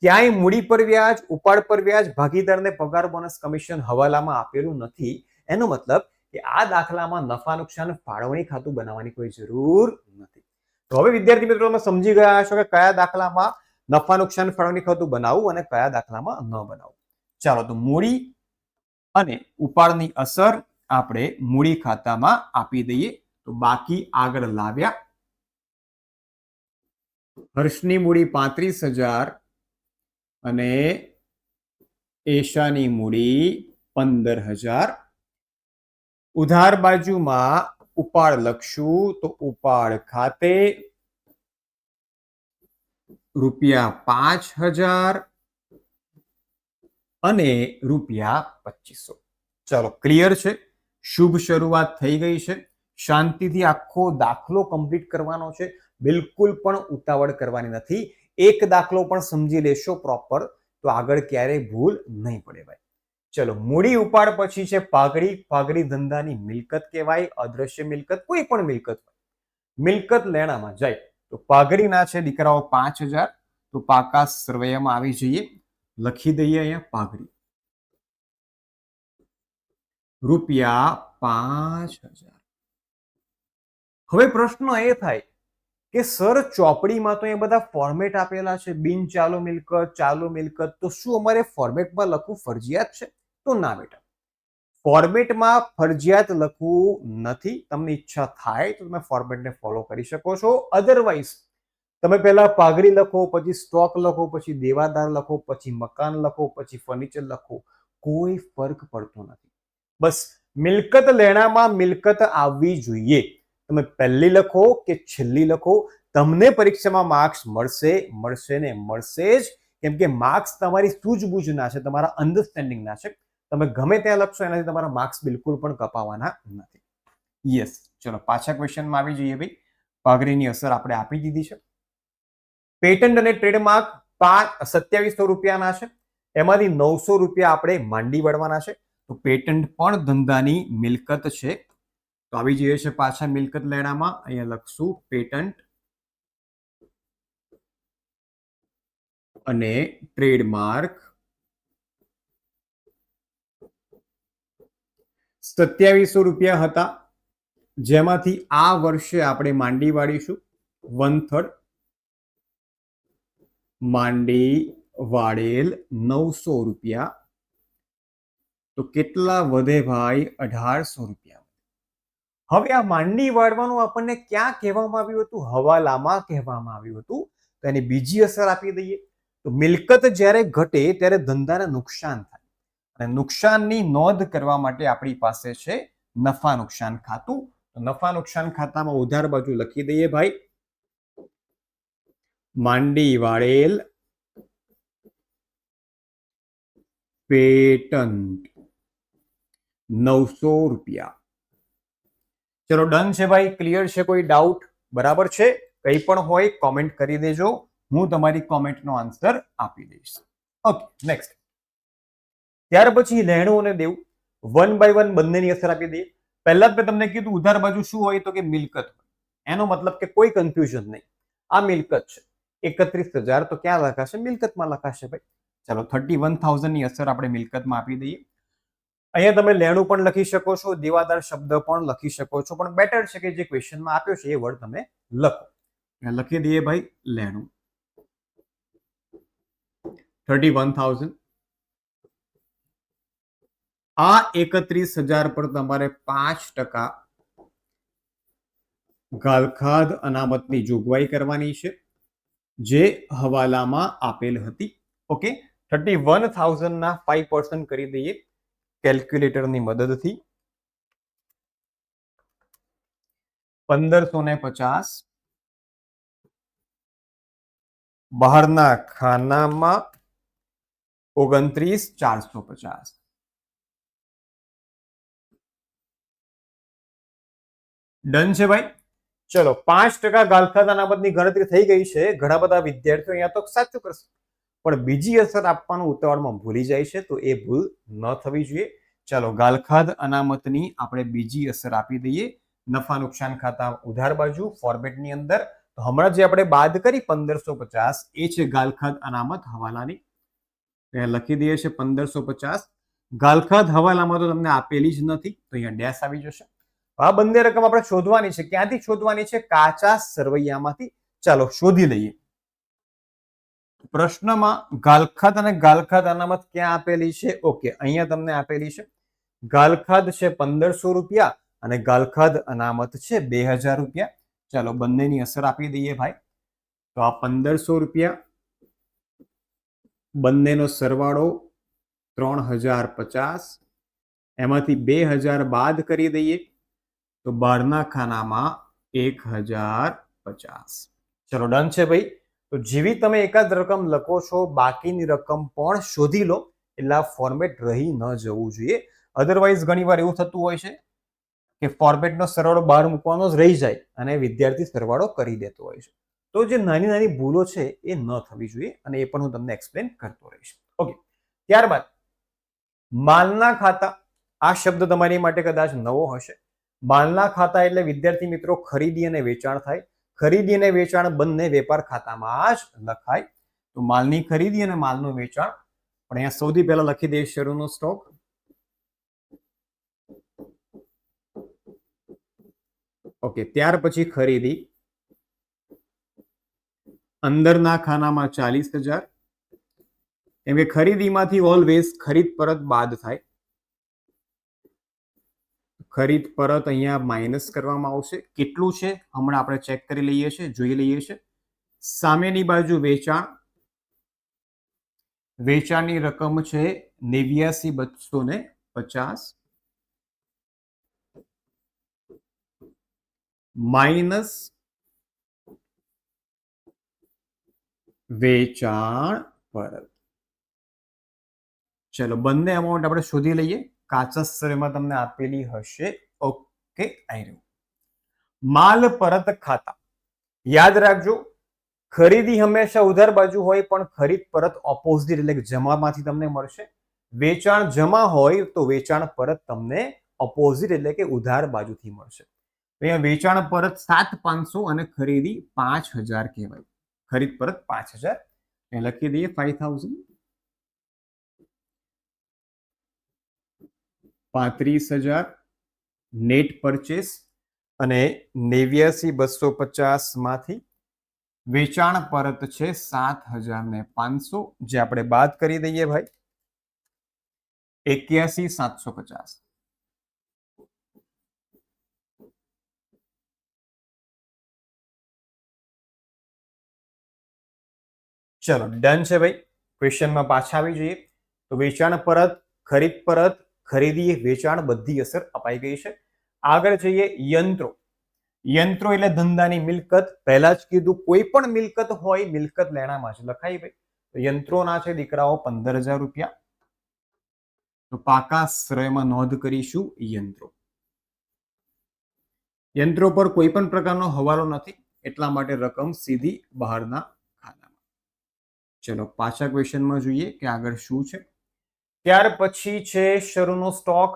ક્યાંય મૂડી પર વ્યાજ, ઉપાડ પર વ્યાજ, ભાગીદારને પગાર, બોનસ, કમિશન હવાલામાં આપેલું નથી. એનો મતલબ કે આ દાખલામાં નફા નુકસાન ફાળવણી ખાતું બનાવવાની કોઈ જરૂર નથી. તો હવે વિદ્યાર્થી મિત્રો તમે સમજી ગયા છો કે કયા દાખલામાં નફા નુકસાન ફાળવણી ખાતું બનાવવું અને કયા દાખલામાં ન બનાવવું. ચાલો તો મૂડી અને ઉપાડની અસર આપણે મૂડી ખાતામાં આપી દઈએ. તો બાકી આગળ લાવ્યા. હર્ષની મૂડી 35,000 અને એશાની મૂડી 15,000. ઉધાર બાજુમાં ઉપાડ લખશું તો ઉપાડ ખાતે ₹5,000 અને ₹2,500. ચાલો ક્લિયર છે. શુભ શરૂઆત થઈ ગઈ છે. શાંતિથી આખો દાખલો કમ્પ્લીટ કરવાનો છે, બિલકુલ પણ ઉતાવળ કરવાની નથી. એક દાખલો પણ સમજી લેશો પ્રોપર તો આગળ ક્યારેય ભૂલ નહીં પડે ભાઈ. ચલો મૂડી ઉપાડ પછી છે પાઘડી. પાઘડી ધંધાની મિલકત કહેવાય, અદ્રશ્ય મિલકત, કોઈ પણ મિલકત. મિલકત લેણામાં જાય તો પાઘડીના છે દીકરાઓ 5,000, તો પાકા સરવૈયામાં આવી જઈએ. લખી દઈએ અહીંયા પાઘડી, ₹5000. હવે પ્રશ્ન એ થાય કે સર ચોપડીમાં તો એ બધા ફોર્મેટ આપેલા છે, બિન ચાલુ મિલકત, ચાલુ મિલકત, તો શું અમારે ફોર્મેટમાં લખવું ફરજિયાત છે? તો ના બેટા, ફોર્મેટમાં ફરજિયાત લખવું નથી. તમને ઈચ્છા થાય તો તમે ફોર્મેટને ફોલો કરી શકો છો. અધરવાઇઝ તમે પહેલા પાઘડી લખો, પછી સ્ટોક લખો, પછી દેવાદાર લખો, પછી મકાન લખો, પછી ફર્નિચર લખો, કોઈ ફરક પડતો નથી. બસ મિલકત લેણામાં મિલકત આવવી જોઈએ. તમે પહેલી લખો કે છેલ્લી લખો, તમને પરીક્ષામાં માર્ક્સ મળશે ને મળશે જ. કેમ કે માર્ક્સ તમારી સૂઝબૂઝના છે, તમારા અન્ડરસ્ટેન્ડિંગના છે. તમે ગમે ત્યાં લખશો એનાથી તમારા માર્ક્સ બિલકુલ પણ કપાવાના નથી. યસ, ચલો પાછા ક્વેશ્ચનમાં આવી જઈએ ભાઈ. પાઘડીની અસર આપણે આપી દીધી છે. પેટન્ટ અને ટ્રેડમાર્ક ₹2700 છે. એમાંથી ₹900 આપણે માંડી વળવાના છે. તો પેટન્ટ પણ ધંધાની મિલકત છે. તો આવી જઈએ છે પાછા મિલકત લેણામાં. અહીંયા લખશું પેટન્ટ અને ટ્રેડમાર્ક ₹2700 હતા, જેમાંથી આ વર્ષે આપણે માંડી વાળીશું 1/3, માંડી વાળેલ ₹900. તો કેટલા વધે ભાઈ? ₹1800. હવે આ માંડી વાળવાનું આપણને ક્યાં કહેવામાં આવ્યું હતું? હવાલામાં કહેવામાં આવ્યું હતું. તો એની બીજી અસર આપી દઈએ. તો મિલકત જ્યારે ઘટે ત્યારે ધંધાને નુકસાન થાય, અને નુકસાનની નોંધ કરવા માટે આપણી પાસે છે નફા નુકસાન ખાતું. તો નફા નુકસાન ખાતામાં ઉધાર બાજુ લખી દઈએ ભાઈ, માંડી વાળેલ પેટન્ટ ₹900. ચલો ડન છે ભાઈ, ક્લિયર છે? કોઈ ડાઉટ? બરાબર છે? કંઈ પણ હોય કોમેન્ટ કરી દેજો, હું તમારી કોમેન્ટનો આન્સર આપી દઈશ. Okay, next. ત્યાર પછી લેણું અને દેવું, 1 by 1 બંનેની અસર આપી દઈએ. પહેલા જ મેં તમને કીધું ઉધાર બાજુ શું હોય? તો કે મિલકત. એનો મતલબ કે કોઈ કન્ફ્યુઝન નહીં. આ મિલકત છે 31,000, તો ક્યાં લખાશે? મિલકતમાં લખાશે ભાઈ. ચલો 31,000 ની અસર આપણે મિલકતમાં આપી દઈએ. અહીંયા તમે લેણું પણ લખી શકો છો, દેવાદાર શબ્દ પણ લખી શકો છો, પણ બેટર છે કે જે ક્વેશ્ચનમાં આપ્યો છે એ વર્ડ તમે લખો. લખી દઈએ ભાઈ લેણું 31,000. આ 31,000 પર તમારે 5% ગાલખાદ અનામતની જોગવાઈ કરવાની છે, જે હવાલામાં આપેલ હતી. ઓકે, 31,000 ના 5% કરી દઈએ કેલ્ક્યુલેટરની મદદથી. 1550 બહારના ખાનામાં 29,450. ડન છે ભાઈ. ચલો 5% ગાલખાદ અનામતની ગણતરી થઈ ગઈ છે. ઘણા બધા વિદ્યાર્થીઓ અહીંયા તો સાચું કરશે, પણ બીજી અસર આપવાનું ઉતાવળમાં ભૂલી જાય છે, તો એ ભૂલ ન થવી જોઈએ. ચાલો ગાલખાદ અનામતની આપણે બીજી અસર આપી દઈએ નફા નુકસાન ખાતા ઉધાર બાજુ ફોર્મેટની અંદર. તો હમણાં જે આપણે બાદ કરી 1550 એ છે ગાલખાદ અનામત હવાલાની. લખી દઈએ છે 1550. ગાલખાદ હવાલામાં તો તમને આપેલી જ નથી, તો અહીંયા ડેશ આવી જશે. આ બંને રકમ આપણે શોધવાની છે. ક્યાંથી શોધવાની છે? કાચા સરવૈયામાંથી. ચાલો શોધી લઈએ. પ્રશ્નમાં ગાલખાદ અને ગાલખાદ અનામત ક્યાં આપેલી છે? ઓકે, અહીંયા તમને આપેલી છે. ગાલખાદ છે ₹1,500 અને ગાલખાદ અનામત છે ₹2,000. ચાલો બંનેની અસર આપી દઈએ ભાઈ. તો આ ₹1,500, બંનેનો સરવાળો 3,050, એમાંથી 2,000 બાદ કરી દઈએ તો બહારના ખાનામાં 1,050. ચલો ડન છે ભાઈ. તો જેવી તમે એકાદ રકમ લખો છો, બાકીની રકમ પણ શોધી લો, એટલે આ ફોર્મેટ રહી ન જવું જોઈએ. અધરવાઇઝ ઘણીવાર એવું થતું હોય છે કે ફોર્મેટનો સરવાળો બહાર મૂકવાનો જ રહી જાય અને વિદ્યાર્થી સરવાળો કરી દેતો હોય છે. તો જે નાની નાની ભૂલો છે એ ન થવી જોઈએ, અને એ પણ હું તમને એક્સપ્લેન કરતો રહીશ. ઓકે, ત્યારબાદ માલના ખાતા. આ શબ્દ તમારી માટે કદાચ નવો હશે. માલના ખાતા એટલે વિદ્યાર્થી મિત્રો ખરીદી અને વેચાણ થાય. ખરીદી અને વેચાણ બંને વેપાર ખાતામાં જ લખાય. તો માલની ખરીદી અને માલનું વેચાણ પણ અહીંયા સૌથી પહેલા લખી દઈએ શરૂનો સ્ટોક. ઓકે, ત્યાર પછી ખરીદી અંદરના ખાનામાં 40,000, કેમ કે ખરીદીમાંથી ઓલવેઝ ખરીદ પરત બાદ થાય. ખરીદ પરત અહીંયા માઇનસ કરવામાં આવશે. કેટલું છે હમણાં આપણે ચેક કરી લઈએ છીએ, જોઈ લઈએ છીએ. સામેની બાજુ વેચાણની રકમ છે 89,250 માઇનસ વેચાણ પરત. ચલો બંને અમાઉન્ટ આપણે શોધી લઈએ. કાચા સ્તરમાં તમને આપેલી હશે. ઓકે, આવી રહ્યું. માલ પરત ખાતા. યાદ રાખજો, ખરીદી હંમેશા ઉધાર બાજુ હોય, પણ ખરીદ પરત ઓપોઝિટ એટલે કે જમામાંથી તમને મળશે. વેચાણ જમા હોય તો વેચાણ પરત તમને ઓપોઝિટ એટલે કે ઉધાર બાજુથી મળશે. અહીંયા વેચાણ પરત 7,500 અને ખરીદી 5,000 કહેવાય. ખરીદ પરત 5,000 લખી દઈએ. 5,000 35,000 નેટ પરચેસ અને 89,250 માંથી વેચાણ પરત છે 7,500, જે આપણે બાદ કરી દઈએ ભાઈ. 81,750. ચલો ડન છે ભાઈ. ક્વેશ્ચનમાં પાછા આવી જઈએ તો વેચાણ પરત, ખરીદ પરત, ખરીદી, વેચાણ બધી અસર અપાઈ ગઈ છે. આગળ જઈએ યંત્રો. યંત્રો એટલે ધંધાની મિલકત. પહેલા જ કીધું કોઈ પણ મિલકત હોય મિલકત લેણામાં જ લખાય ભાઈ. તો યંત્રોના છે દીકરાઓ 15,000 રૂપિયા. તો પાકા શ્રેયમાં નોંધ કરીશું યંત્રો. યંત્રો પર કોઈ પણ પ્રકારનો હવાલો નથી, એટલા માટે રકમ સીધી બહારના ખાતામાં. ચલો પાછા ક્વેશ્ચનમાં જોઈએ કે આગળ શું છે. ત્યાર પછી છે શરૂનો સ્ટોક,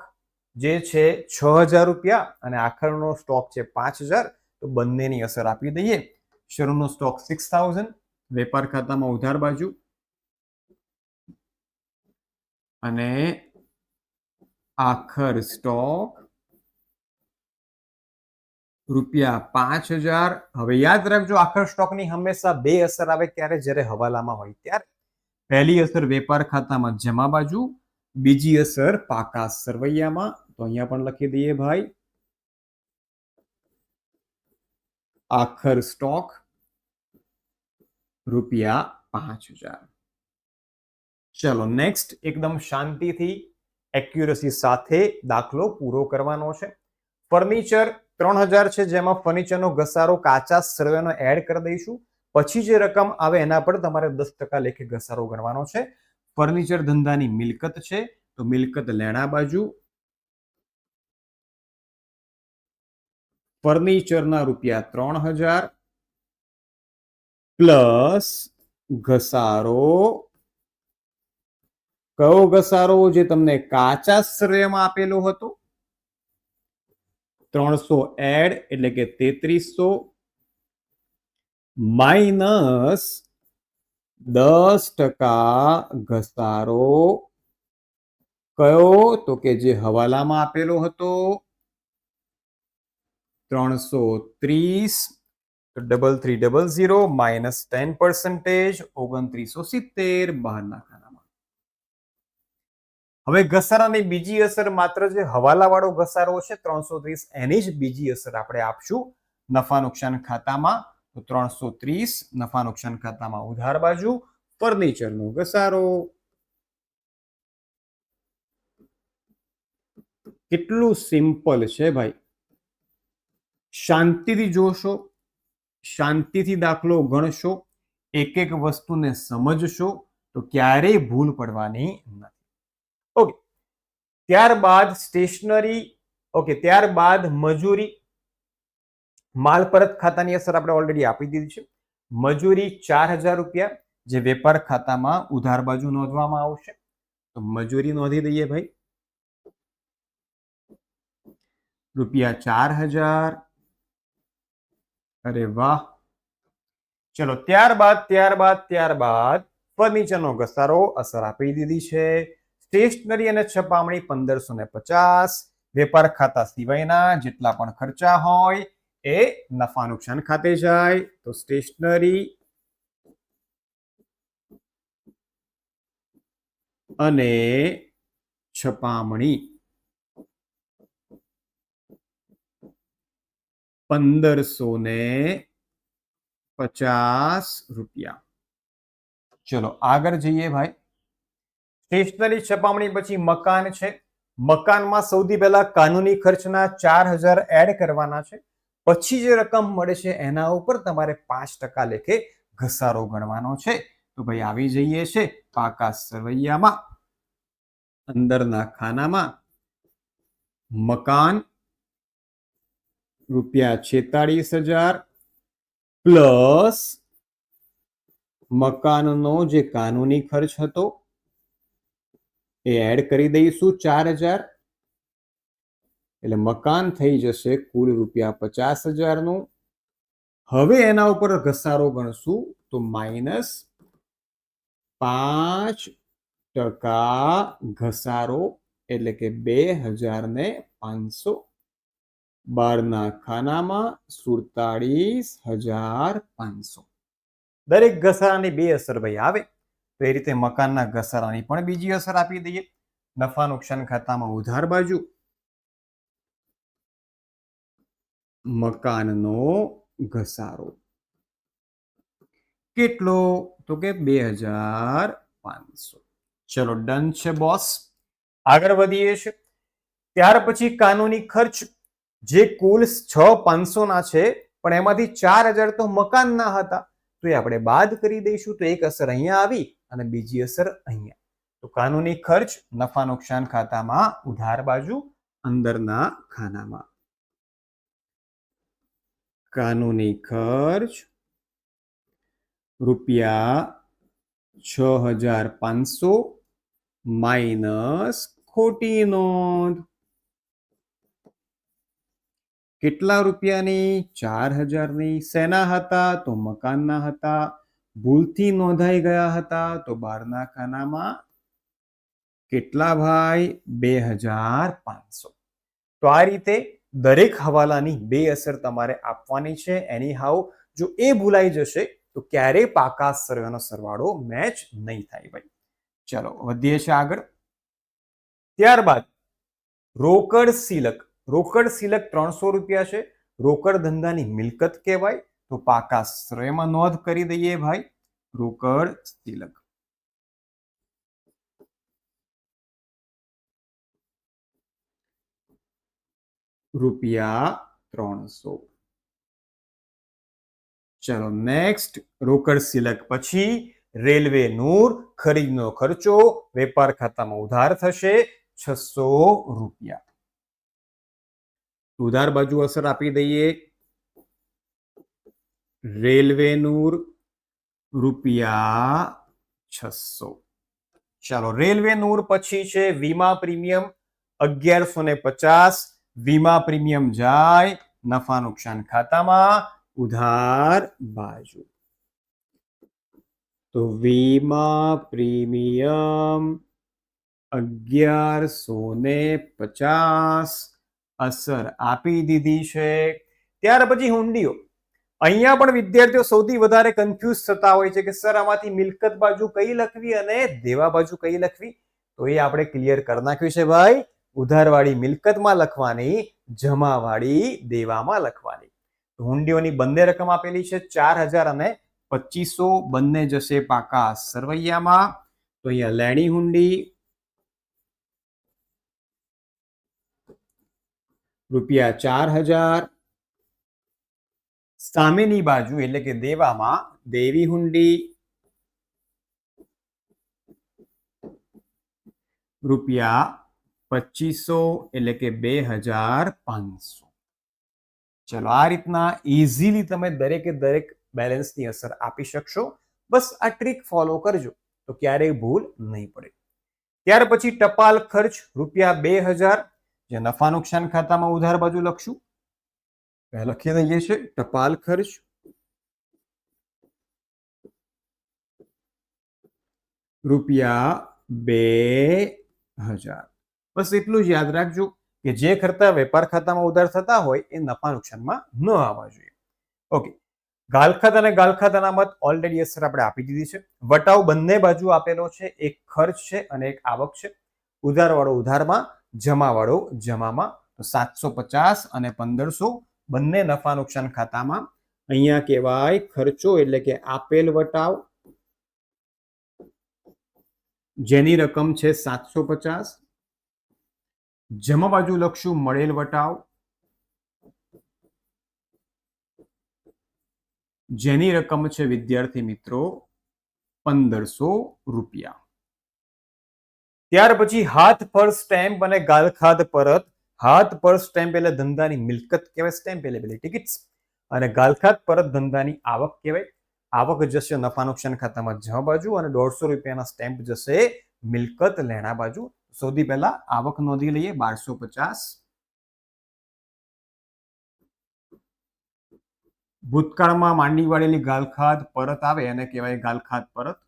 જે છે 6,000 રૂપિયા અને આખરનો સ્ટોક છે 5,000. તો બંનેની અસર આપી દઈએ. શરૂનો સ્ટોક 6,000, વેપાર ખાતામાં ઉધાર બાજુ, અને આખર સ્ટોક રૂપિયા 5,000. હવે યાદ રાખજો, આખર સ્ટોકની હંમેશા બે અસર આવે. ક્યારે? જ્યારે હવાલામાં હોય ત્યારે. પહેલી અસર વેપાર ખાતામાં જમા બાજુ, બીજી અસર પાકા સરવૈયામાં. તો અહીંયા પણ લખી દઈએ ભાઈ, આખર સ્ટોક રૂપિયા 5,000. ચલો નેક્સ્ટ, એકદમ શાંતિથી એક્યુરસી સાથે દાખલો પૂરો કરવાનો છે. ફર્નિચર 3,000 છે, જેમાં ફર્નિચરનો ઘસારો કાચા સરવૈયાનો એડ કરી દઈશું. પછી જે રકમ આવે એના પર તમારે 10% લેખે ઘસારો ગણવાનો છે. ફર્નિચર ધંધાની મિલકત છે, તો મિલકત લેણા બાજુ, ફર્નિચરના રૂપિયા 3,000 પ્લસ ઘસારો. કયો ઘસારો? જે તમને કાચા શ્રેયમાં આપેલો હતો. 300 એડ એટલે કે 3300 માઇનસ 10% ઘસારો. કયો? તો કે જે હવાલામાં આપેલો હતો 330. 3300 માઇનસ 10% 2970 બહારના ખાનામાં. હવે ઘસારાની બીજી અસર માત્ર જે હવાલાવાળો ઘસારો છે 330, એની જ બીજી અસર આપણે આપશું નફા નુકસાન ખાતામાં. તો 330 નફા નુકસાન ખાતામાં ઉધાર બાજુ, ફર્નિચરનો ઘસારો. કેટલું સિમ્પલ છે ભાઈ. શાંતિથી જોશો, શાંતિથી દાખલો ગણશો, એક એક વસ્તુને સમજશો તો ક્યારેય ભૂલ પડવાની નથી. ઓકે, ત્યારબાદ સ્ટેશનરી. ઓકે, ત્યારબાદ મજૂરી. માલ પરત ખાતાની અસર આપણે ઓલરેડી આપી દીધી છે. મજૂરી 4,000 રૂપિયા, જે વેપાર ખાતામાં ઉધાર બાજુ નોંધવામાં આવશે. તો મજૂરી નોંધી દઈએ ભાઈ, રૂપિયા 4,000. અરે વાહ. ચલો ત્યારબાદ ફર્નિચરનો ઘસારો અસર આપી દીધી છે. સ્ટેશનરી અને છપામણી 1550. વેપાર ખાતા સિવાયના જેટલા પણ ખર્ચા હોય એ નફા નુકસાન ખાતે જાય. તો સ્ટેશનરી અને છપામણી 1550 રૂપિયા. ચલો આગળ જઈએ ભાઈ. સ્ટેશનરી છપામણી પછી મકાન છે. મકાનમાં સૌથી પહેલા કાનૂની ખર્ચના 4000 એડ કરવાના છે. પછી જે રકમ મળે છે એના ઉપર તમારે 5% લેખે ઘસારો ગણવાનો છે. તો ભાઈ આવી જઈએ છે પાકા સરવૈયામાં. અંદરના ખાનામાં મકાન ₹46,000 પ્લસ મકાનનો જે કાનૂની ખર્ચ હતો એ એડ કરી દઈશું 4000. એટલે મકાન થઈ જશે કુલ ₹50,000 નું. હવે એના ઉપર ઘસારો ગણશું તો -5% ઘસારો એટલે કે 2500. 12ના ખાનામાં 47,500. દરેક ઘસારાની બે અસર ભાઈ આવે. તો એ રીતે મકાનના ઘસારાની પણ બીજી અસર આપી દઈએ. નફા નુકસાન ખાતામાં ઉધાર બાજુ મકાનનો ઘસારો કેટલો? તો કે 2500. ચલો ડન છે બોસ. આગળ વધીએ છે. ત્યાર પછી કાનૂની ખર્ચ જે કુલ 6500 ના છે પણ એમાંથી 4000 તો મકાનના હતા. તો એ આપણે બાદ કરી દઈશું. તો એક અસર અહીંયા આવી અને બીજી અસર અહીંયા. તો કાનૂની ખર્ચ નફા નુકસાન ખાતામાં ઉધાર બાજુ અંદરના ખાનામાં. કાનૂની ખર્ચ ₹6500 માઇનસ ખોટી નોંધ. કેટલા રૂપિયાની? 4000ની. શેના હતા? તો મકાનના હતા. ભૂલથી નોંધાઈ ગયા હતા. તો 12ના ખાનામાં કેટલા ભાઈ? 2500. તો આ રીતે દરેક હવાલાની બે અસર તમારે આપવાની છે. એની હાઉ જો એ ભૂલાઈ જશે તો ક્યારેય પાકા સરવાળાનો સરવાળો મેચ નહીં થાય ભાઈ. ચલો વધીએ છે આગળ. ત્યારબાદ રોકડ સિલક. રોકડ સિલક 300 રૂપિયા છે. રોકડ ધંધાની મિલકત કહેવાય. તો પાકા શ્રેયમાં નોંધ કરી દઈએ ભાઈ. રોકડ સિલક ₹300. ચલો નેક્સ્ટ. રોકડ સિલક પછી રેલવે નૂર ખરીદનો ખર્ચો વેપાર ખાતામાં ઉધાર થશે 600 રૂપિયા. ઉધાર બાજુ અસર આપી દઈએ. રેલવે નૂર ₹600. ચાલો રેલવે નૂર પછી છે વીમા પ્રીમિયમ 1150. વીમા પ્રીમિયમ જાય નફા નુકસાન ખાતામાં ઉધાર બાજુ. તો વીમા પ્રીમિયમ 1150 અસર આપી દીધી છે. ત્યાર પછી હુંડીઓ. અહીંયા પણ વિદ્યાર્થીઓ સૌથી વધારે કન્ફ્યુઝ થતા હોય છે કે સર આમાંથી મિલકત બાજુ કઈ લખવી અને દેવા બાજુ કઈ લખવી. તો એ આપણે ક્લિયર કરી નાખ્યું છે ભાઈ. ઉધારવાળી મિલકતમાં લખવાની, જમાવાળી દેવામાં લખવાની. હુંડીઓની બંને રકમ આપેલી છે 4000 અને 2500. બંને જશે પાકા સરવૈયામાં. તો અહીંયા લેણી હુંડી ₹4000. સામેની બાજુ એટલે કે દેવામાં દેવી હુંડી ₹2500 એટલે કે 2500. ચલો આ રીતના ઇઝીલી તમે દરેકે દરેક બેલેન્સની અસર આપી શકશો. બસ આ ટ્રીક ફોલો કરજો તો ક્યારેય ભૂલ નહીં પડે. ત્યાર પછી ટપાલ ખર્ચ ₹2000 જે નફા નુકસાન ખાતામાં ઉધાર બાજુ લખશું. લખી દઈએ છે ટપાલ ખર્ચ ₹2000. બસ એટલું જ યાદ રાખજો કે જે ખર્ચા વેપાર ખાતામાં ઉધાર થતા હોય એ નફા નુકસાનમાં ન આવવા જોઈએ. ઓકે, ગાલખાત અને ગાલખાત અનામત ઓલરેડી અસર આપણે આપી દીધી છે. વટાવ બંને બાજુ આપેલો છે, એક ખર્ચ છે અને એક આવક છે. ઉધારવાળો ઉધારમાં, જમાવાળો જમામાં. તો 750 અને 1500 બંને નફા નુકસાન ખાતામાં. અહીંયા કહેવાય ખર્ચો એટલે કે આપેલ વટાવ, જેની રકમ છે 750. જમા બાજુ લખશું મળેલ વટાવ, જેની રકમ છે વિદ્યાર્થી મિત્રો ₹1500. ત્યાર પછી હાથ પર સ્ટેમ્પ અને ગાલખાત પરત. હાથ પર સ્ટેમ્પ એટલે ધંધાની મિલકત કહેવાય, સ્ટેમ્પ એટલે પેલી ટિકિટ્સ, અને ગાલખાત પરત ધંધાની આવક કહેવાય. આવક જશે નફા નુકસાન ખાતામાં જમા બાજુ અને ₹150 સ્ટેમ્પ જશે મિલકત લેણા બાજુ. સૌથી પહેલા આવક નોંધી લઈએ 1250. ભૂતકાળમાં માંડી વાળેલી ગાલખાત પરત આવે એને કહેવાય ગાલખાત પરત.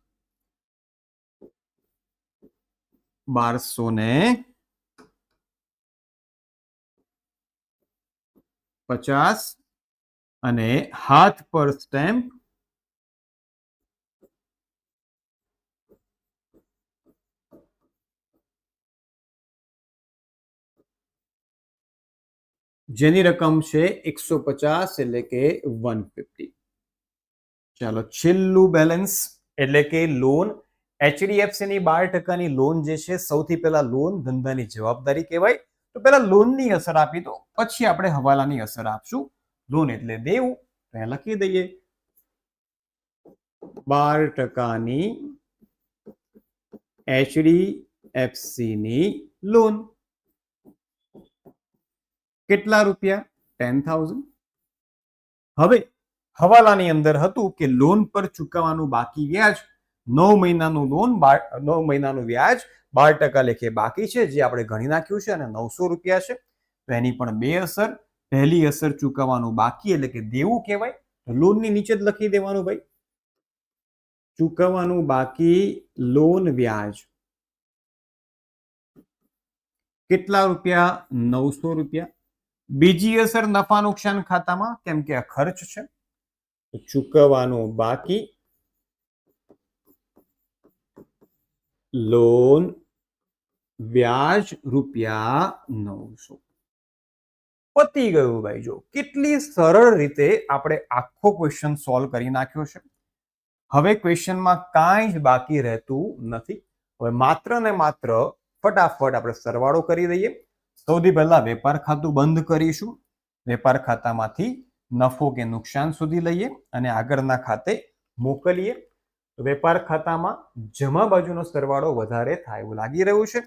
1250 અને હાથ પર સ્ટેમ્પ જેની રકમ છે 150 એટલે કે 150. ચાલો છેલ્લું બેલેન્સ એટલે કે લોન. HDFC ની 12% લોન જે છે, સૌથી પહેલા લોન ધંધાની જવાબદારી કહેવાય. તો પહેલા લોનની અસર આપી દો, પછી આપણે હવાલાની અસર આપશું. લોન એટલે દેવું, ત્યાં લખી દઈએ 12% HDFC ની લોન. કેટલા રૂપિયા? 10,000. હવે હવાલાની અંદર હતું કે લોન પર ચૂકવવાનું બાકી વ્યાજ 9 મહિનાનું લોન 9 મહિનાનું વ્યાજ 12% લેખે બાકી છે, જે આપણે ગણી નાખ્યું છે અને ₹900 છે. તો એની પણ બે અસર. પહેલી અસર ચૂકવવાનું બાકી એટલે કે દેવું કહેવાય. લોનની નીચે જ લખી દેવાનું ભાઈ, ચૂકવવાનું બાકી લોન વ્યાજ. કેટલા રૂપિયા? ₹900. બીજી અસર નફા નુકસાન ખાતામાં, કેમ કે આ ખર્ચ છે. ચૂકવવાનું બાકી લોન વ્યાજ ₹900. પતી ગયું ભાઈ. જો કેટલી સરળ રીતે આપણે આખો ક્વેશ્ચન સોલ્વ કરી નાખ્યો છે. હવે ક્વેશ્ચનમાં કાંઈ જ બાકી રહેતું નથી. હવે માત્ર ને માત્ર ફટાફટ આપણે સરવાળો કરી દઈએ. સૌથી પહેલા વેપાર ખાતું બંધ કરીશું. વેપાર ખાતામાંથી નફો કે નુકસાન સુધી લઈએ અને આગળના ખાતે મોકલીએ. વેપાર ખાતામાં જમા બાજુનો સરવાળો વધારે થાય એવું લાગી રહ્યું છે.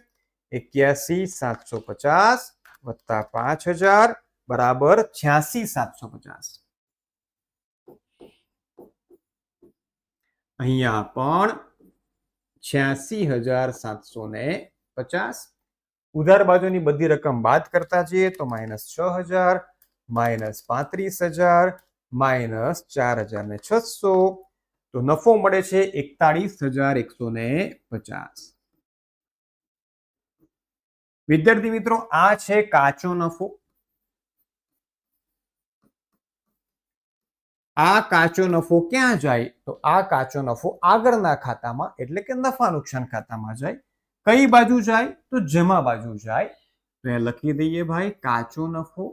81,750 વત્તા 5,000 બરાબર 86,750. અહીંયા પણ 86,750. ઉધાર બાજુની બધી રકમ બાદ કરતા જઈએ તો -6,000, -35,000, -4,600. તો નફો મળે છે 41,150. વિદ્યાર્થી મિત્રો, આ છે કાચો નફો. આ કાચો નફો ક્યાં જાય? તો આ કાચો નફો આગળના ખાતામાં એટલે કે નફા નુકસાન ખાતામાં જાય. કઈ બાજુ જાય? તો જમા બાજુ જાય. તો એ લખી દઈએ ભાઈ, કાચો નફો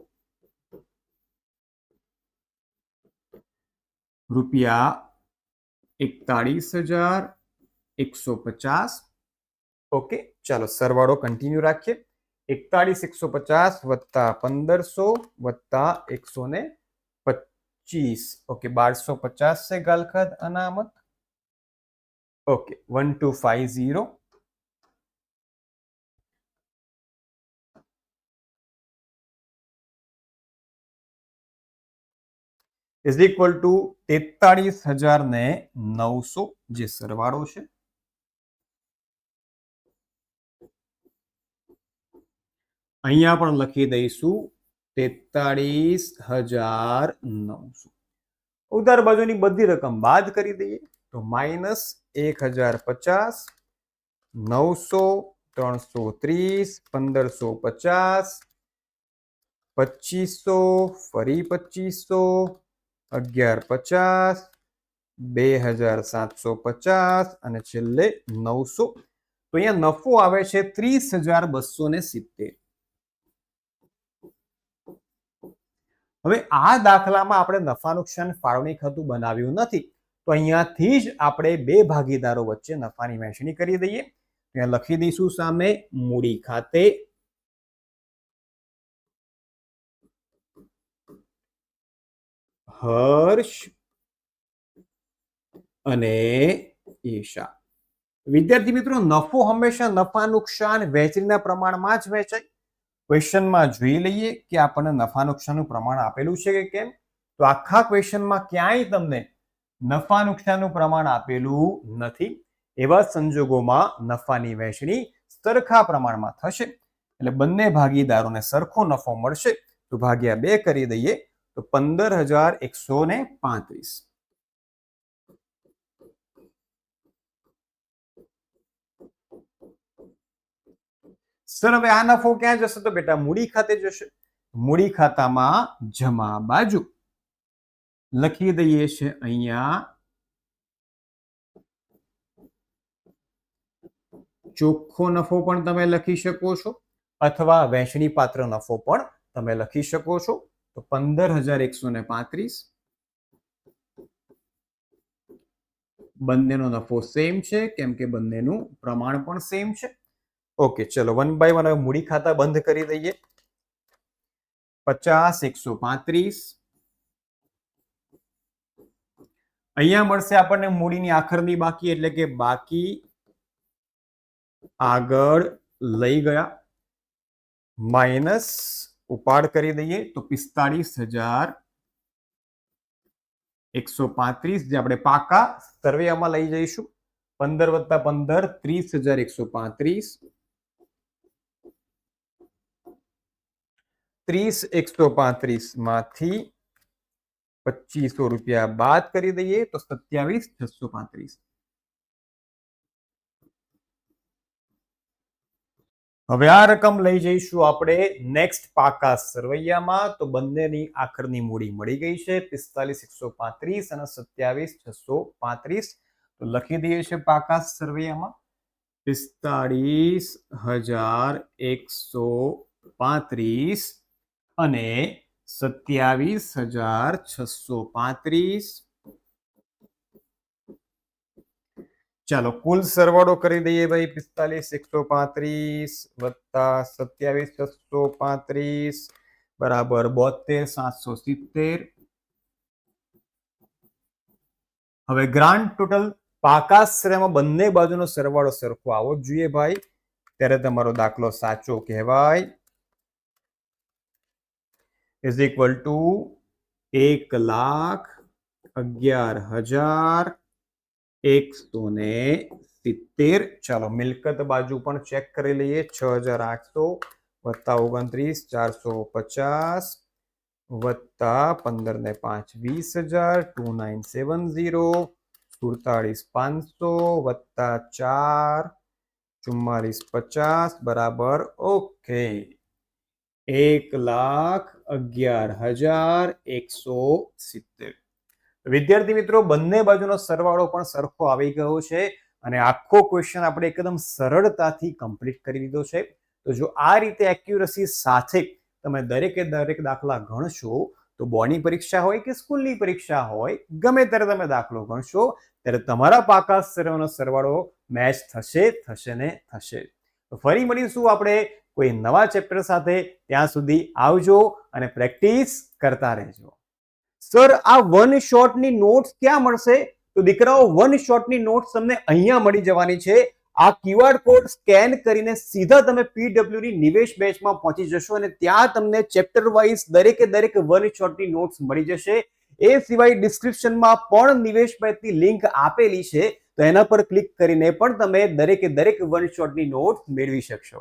₹41,150. ઓકે, ચાલો સરવાળો કન્ટિન્યુ રાખીએ. 41,150 વત્તા 1500 વત્તા 125. ઓકે, 1250 છે ગાલખાત અનામત. ઓકે, 1250 ઇઝ ઇક્વલ ટુ 43,900, જે સરવાળો છે. અહીંયા પણ લખી દઈશું 43,900. ઉધાર બાજુની બધી રકમ બાદ કરી દઈએ તો -1,050 900, 330, 1550, 2500, ફરી 2500, 1150, 2750 અને છેલ્લે 900. તો અહીંયા નફો આવે છે 30,270. હવે આ દાખલામાં આપણે નફા નુકસાન ફાળવણી ખાતું બનાવ્યું નથી, તો અહીંયાથી જ આપણે બે ભાગીદારો વચ્ચે નફાની વહેંચણી કરી દઈએ. ત્યાં લખી દઈશું સામે મૂડી ખાતે હર્ષ અને ઈશા. વિદ્યાર્થી મિત્રો, નફો હંમેશા નફા નુકસાન વહેંચણીના પ્રમાણમાં જ વહેંચાય. ક્વેશ્ચનમાં જોઈ લઈએ કે આપણને નફા નુકસાનનું પ્રમાણ આપેલું છે કે કેમ. તો આખા ક્વેશ્ચનમાં ક્યાંય તમને નફા નુકસાનનું પ્રમાણ આપેલું નથી. એવા સંજોગોમાં નફાની વહેંચણી સરખા પ્રમાણમાં થશે, એટલે બંને ભાગીદારોને સરખો નફો મળશે. તો ભાગ્યા 2 કરી દઈએ તો 15,135. સર હવે આ નફો ક્યાં જશે? તો બેટા મૂડી ખાતે જશે. મૂડી ખાતામાં જમા બાજુ લખી દઈએ છે અહીંયા ચોખ્ખો નફો પણ તમે લખી શકો છો, અથવા વહેંચણી પાત્ર નફો પણ તમે લખી શકો છો. તો 15,135. બંનેનો નફો સેમ છે, કેમ કે બંનેનું પ્રમાણ પણ સેમ છે. ઓકે, ચલો 1 બાય 1 હવે મૂડી ખાતા બંધ કરી દઈએ. 50,135. અહીંયા મળશે આપણને મૂડીની આખરની બાકી, એટલે કે બાકી આગળ લઈ ગયા, માઇનસ ઉપાડ કરી દઈએ તો 45,135, જે આપણે પાકા સરવૈયામાં લઈ જઈશું. 15 + 15 30,135. 30,135 માંથી 2500 રૂપિયા બાદ કરી દઈએ તો 27,635. હવે આ રકમ લઈ જઈશું આપણે નેક્સ્ટ પાકા સરવૈયામાં. તો બંનેની આખરની મૂડી મળી ગઈ છે, 45,135 અને 27,635. તો લખી દઈએ છે પાકા સરવૈયામાં 45,135 અને 27,635. ચાલો કુલ સરવાળો કરી દઈએ ભાઈ. 45,135 વત્તા 27,635 બરાબર 72,770. હવે ગ્રાન્ડ ટોટલ પાકા શ્રેણીમાં બંને બાજુનો સરવાળો સરખો આવવો જોઈએ ભાઈ, ત્યારે તમારો દાખલો સાચો કહેવાય. Is equal to 1,11,170. ચાલો મિલકત બાજુ પણ ચેક કરી લઈએ. 6,800 વત્તા 29,450 વત્તા 15 ને 5 20,000 2970 47,500 વત્તા 4 44,50 બરાબર ઓકે 1,11,170. વિદ્યાર્થી મિત્રો, બંને બાજુનો સરવાળો પણ સરખો આવી ગયો છે અને આખો ક્વેશ્ચન આપણે એકદમ સરળતાથી કમ્પ્લીટ કરી દીધો છે. તો જો આ રીતે એક્યુરસી સાથે તમે દરેકે દરેક દાખલા ગણશો તો બોર્ડની પરીક્ષા હોય કે સ્કૂલની પરીક્ષા હોય, ગમે ત્યારે તમે દાખલો ગણશો ત્યારે તમારા પાકા સરવાળાનો સરવાળો મેચ થશે ને થશે. તો ફરી મળીશું આપણે કોઈ નવા ચેપ્ટર સાથે. ત્યાં સુધી આવજો અને પ્રેક્ટિસ કરતા રહેજો. સર આ વન શોટની નોટ્સ ક્યાં મળશે? તો દીકરાઓ વન શોટની નોટ્સ તમને અહીંયા મળી જવાની છે. આ QR કોડ સ્કેન કરીને સીધા તમે PW ની નિવેશ બેચમાં પહોંચી જશો અને ત્યાં તમને ચેપ્ટર વાઇઝ દરેકે દરેક વન શોટની નોટ્સ મળી જશે. એ સિવાય ડિસ્ક્રિપ્શનમાં પણ નિવેશ બેચની લિંક આપેલી છે, તો એના પર ક્લિક કરીને પણ તમે દરેકે દરેક વન શોટની નોટ્સ મેળવી શકશો.